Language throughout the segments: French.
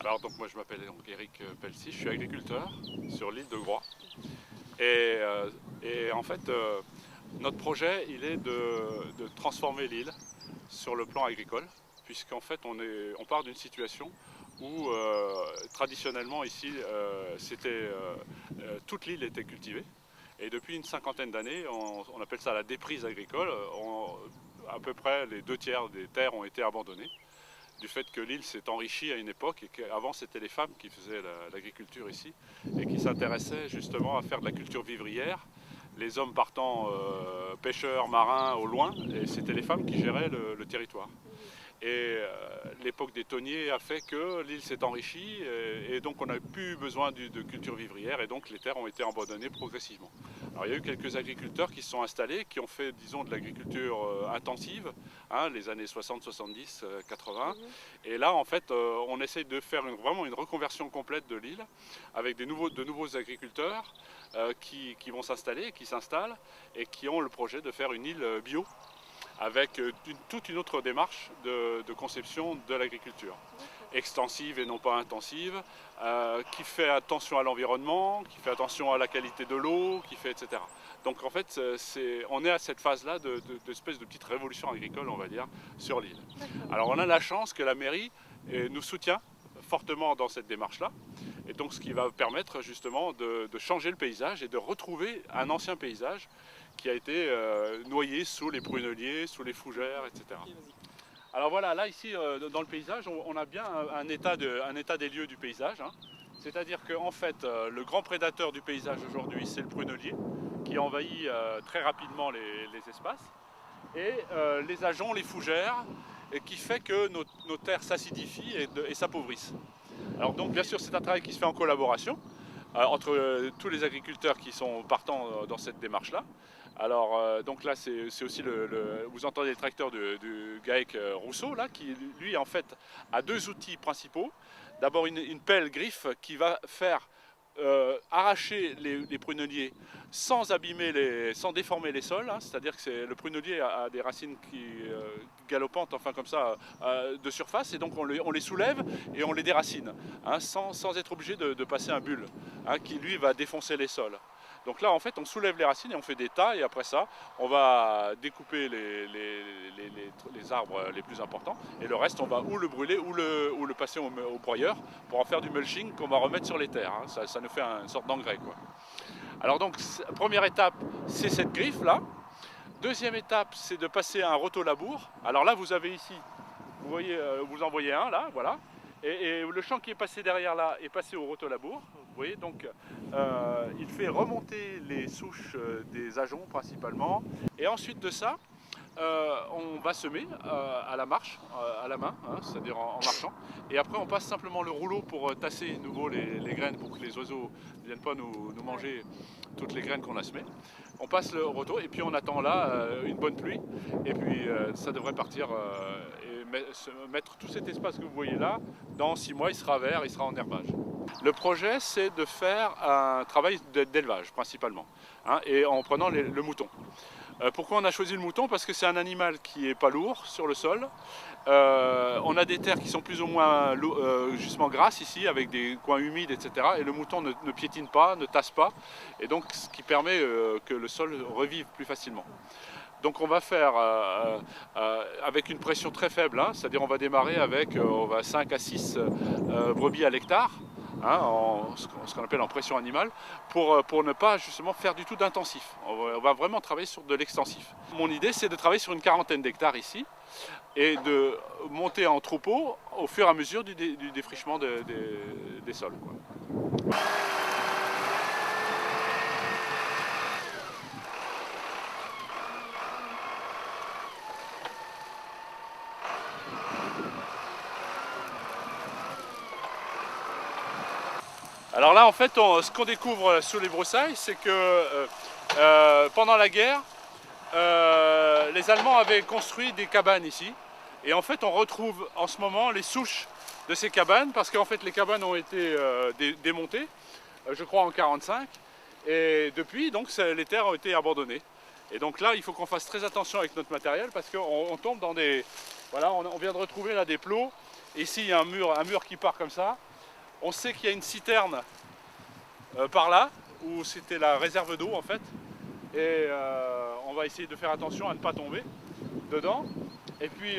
Alors donc moi je m'appelle donc Eric Pelsi, je suis agriculteur sur l'île de Groix. Et en fait notre projet il est de transformer l'île sur le plan agricole, puisqu'en fait on part d'une situation où traditionnellement ici toute l'île était cultivée. Et depuis une cinquantaine d'années, on appelle ça la déprise agricole, à peu près les 2/3 des terres ont été abandonnées, du fait que l'île s'est enrichie à une époque et qu'avant c'était les femmes qui faisaient l'agriculture ici et qui s'intéressaient justement à faire de la culture vivrière, les hommes partant pêcheurs, marins au loin, et c'était les femmes qui géraient le territoire. Et l'époque des tonniers a fait que l'île s'est enrichie et donc on n'a plus besoin de culture vivrière et donc les terres ont été abandonnées progressivement. Alors il y a eu quelques agriculteurs qui se sont installés, qui ont fait disons de l'agriculture intensive, hein, les années 60, 70, 80. Et là en fait on essaye de faire vraiment une reconversion complète de l'île avec de nouveaux agriculteurs qui vont s'installer, qui s'installent et qui ont le projet de faire une île bio, avec toute une autre démarche de conception de l'agriculture, extensive et non pas intensive, qui fait attention à l'environnement, qui fait attention à la qualité de l'eau, etc. Donc en fait, on est à cette phase-là d'espèce de petite révolution agricole, on va dire, sur l'île. Alors on a la chance que la mairie nous soutient fortement dans cette démarche-là, et donc ce qui va permettre justement de changer le paysage et de retrouver un ancien paysage qui a été noyé sous les pruneliers, sous les fougères, etc. Alors voilà, là ici dans le paysage, on a bien un état des lieux du paysage, hein. C'est-à-dire qu'en fait, le grand prédateur du paysage aujourd'hui, c'est le prunelier, qui envahit très rapidement les espaces, et les ajoncs, les fougères, et qui fait que nos terres s'acidifient et s'appauvrissent. Alors donc bien sûr c'est un travail qui se fait en collaboration entre tous les agriculteurs qui sont partants dans cette démarche-là. Alors donc là c'est aussi vous entendez le tracteur du GAEC Rousseau là, qui lui en fait a deux outils principaux. D'abord une pelle griffe qui va faire arracher les pruneliers sans abîmer, sans déformer les sols, hein. C'est-à-dire que le prunelier a des racines galopantes, enfin comme ça, de surface, et donc on les soulève et on les déracine, hein, sans être obligé de passer un bulle, hein, qui lui va défoncer les sols. Donc là en fait on soulève les racines et on fait des tas, et après ça on va découper les arbres les plus importants, et le reste on va ou le brûler ou le passer au broyeur pour en faire du mulching qu'on va remettre sur les terres, hein. Ça nous fait une sorte d'engrais, quoi. Alors donc première étape c'est cette griffe là. Deuxième étape c'est de passer à un rotolabour. Alors là vous avez ici, vous voyez, vous en voyez un là, voilà. Et le champ qui est passé derrière là est passé au rotolabour. Vous voyez, donc il fait remonter les souches des ajoncs principalement. Et ensuite de ça, on va semer à la marche, à la main, hein, c'est-à-dire en marchant. Et après on passe simplement le rouleau pour tasser de nouveau les graines pour que les oiseaux ne viennent pas nous manger toutes les graines qu'on a semées. On passe le roto et puis on attend là une bonne pluie. Et puis ça devrait partir et mettre tout cet espace que vous voyez là. Dans 6 mois il sera vert, il sera en herbage. Le projet c'est de faire un travail d'élevage principalement, hein, et en prenant le mouton. Pourquoi on a choisi le mouton? Parce que c'est un animal qui n'est pas lourd sur le sol. On a des terres qui sont plus ou moins justement grasses ici, avec des coins humides, etc. Et le mouton ne piétine pas, ne tasse pas, et donc ce qui permet que le sol revive plus facilement. Donc on va faire avec une pression très faible, hein, c'est-à-dire on va démarrer avec 5 à 6 brebis à l'hectare, hein, ce qu'on appelle en pression animale, pour ne pas justement faire du tout d'intensif. On va vraiment travailler sur de l'extensif. Mon idée c'est de travailler sur une quarantaine d'hectares ici et de monter en troupeau au fur et à mesure du défrichement des sols, quoi. Alors là en fait ce qu'on découvre sous les broussailles, c'est que pendant la guerre les Allemands avaient construit des cabanes ici, et en fait on retrouve en ce moment les souches de ces cabanes, parce qu'en fait les cabanes ont été démontées, je crois en 1945, et depuis donc les terres ont été abandonnées. Et donc là il faut qu'on fasse très attention avec notre matériel, parce qu'on tombe dans des... Voilà, on vient de retrouver là des plots, et ici il y a un mur qui part comme ça, On sait qu'il y a une citerne par là, où c'était la réserve d'eau en fait. Et on va essayer de faire attention à ne pas tomber dedans. Et puis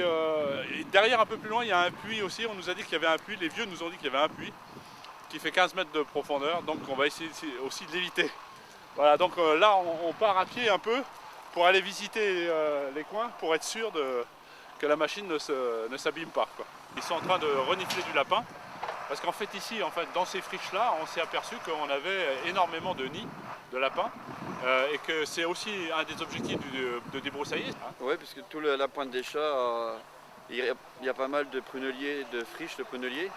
derrière un peu plus loin il y a un puits aussi, on nous a dit qu'il y avait un puits, les vieux nous ont dit qu'il y avait un puits qui fait 15 mètres de profondeur, donc on va essayer aussi de l'éviter. Voilà, donc là on part à pied un peu pour aller visiter les coins pour être sûr que la machine ne s'abîme pas, quoi. Ils sont en train de renifler du lapin, parce qu'en fait ici, dans ces friches là, on s'est aperçu qu'on avait énormément de nids de lapins et que c'est aussi un des objectifs de débroussailler. Oui, puisque tout la pointe des chats, il y a pas mal de pruneliers, de friches de pruneliers,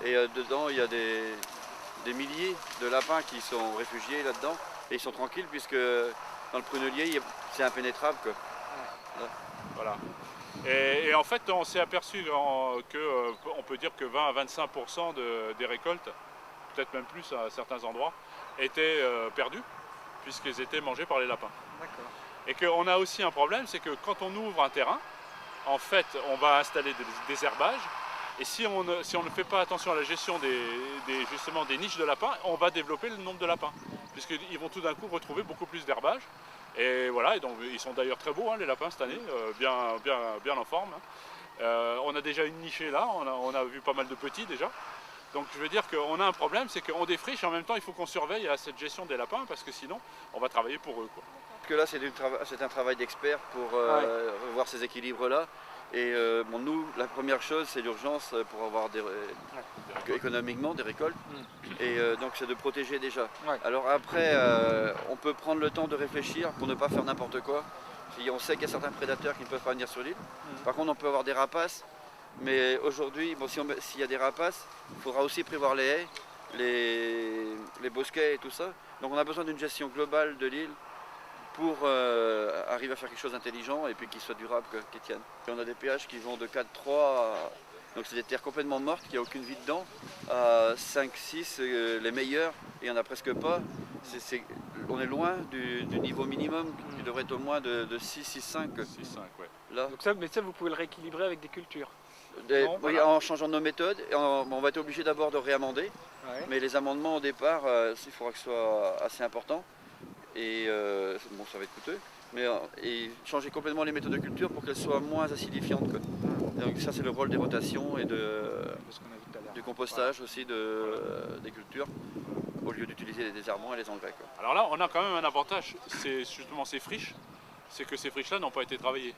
et dedans il y a des milliers de lapins qui sont réfugiés là-dedans, et ils sont tranquilles puisque dans le prunelier c'est impénétrable, quoi. Voilà. Et en fait on s'est aperçu qu'on peut dire que 20 à 25% des récoltes, peut-être même plus à certains endroits, étaient perdus puisqu'ils étaient mangés par les lapins. Et qu'on a aussi un problème, c'est que quand on ouvre un terrain, en fait, on va installer des herbages. Et si on ne fait pas attention à la gestion justement des niches de lapins, on va développer le nombre de lapins. Puisqu'ils vont tout d'un coup retrouver beaucoup plus d'herbages. Et voilà, et donc, ils sont d'ailleurs très beaux, hein, les lapins cette année, bien en forme. On a déjà une nichée là, on a vu pas mal de petits déjà. Donc je veux dire qu'on a un problème, c'est qu'on défriche et en même temps il faut qu'on surveille à cette gestion des lapins parce que sinon on va travailler pour eux, quoi. Parce que là c'est un travail d'expert pour revoir ces équilibres-là. Et bon, nous, la première chose c'est l'urgence pour avoir économiquement des récoltes. Et donc c'est de protéger déjà. Alors après on peut prendre le temps de réfléchir pour ne pas faire n'importe quoi. Si on sait qu'il y a certains prédateurs qui ne peuvent pas venir sur l'île. Par contre on peut avoir des rapaces. Mais aujourd'hui, bon, s'il y a des rapaces, il faudra aussi prévoir les haies, les bosquets et tout ça. Donc on a besoin d'une gestion globale de l'île pour arriver à faire quelque chose d'intelligent et puis qui soit durable, qui tienne. Et on a des pH qui vont de 4,3, donc c'est des terres complètement mortes, il n'y a aucune vie dedans, à 5,6 les meilleurs, et il n'y en a presque pas. On est loin du niveau minimum qui devrait être au moins de 6, 6,5. 6,5, ouais. Là. Donc mais ça vous pouvez le rééquilibrer avec des cultures. Oui, voilà. En changeant nos méthodes, et on va être obligé d'abord de réamender, mais les amendements au départ, il faudra que ce soit assez important, et bon, ça va être coûteux, mais et changer complètement les méthodes de culture pour qu'elles soient moins acidifiantes, quoi. Donc ça c'est le rôle des rotations et du compostage aussi des cultures, au lieu d'utiliser les désherbants et les engrais, quoi. Alors là on a quand même un avantage, c'est justement ces friches, c'est que ces friches-là n'ont pas été travaillées.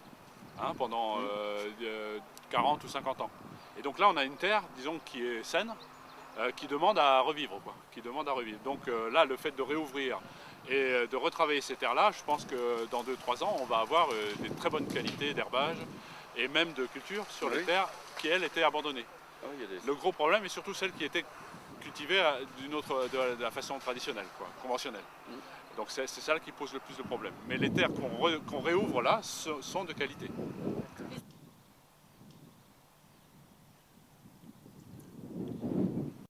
Pendant 40 ou 50 ans. Et donc là on a une terre, disons, qui est saine, qui demande à revivre, quoi. Donc là le fait de réouvrir et de retravailler ces terres-là, je pense que dans 2-3 ans on va avoir des très bonnes qualités d'herbage et même de culture sur les terres qui elles étaient abandonnées. Le gros problème est surtout celles qui étaient cultivées de la façon traditionnelle, quoi, conventionnelle. Donc c'est ça qui pose le plus de problèmes. Mais les terres qu'on réouvre là sont de qualité.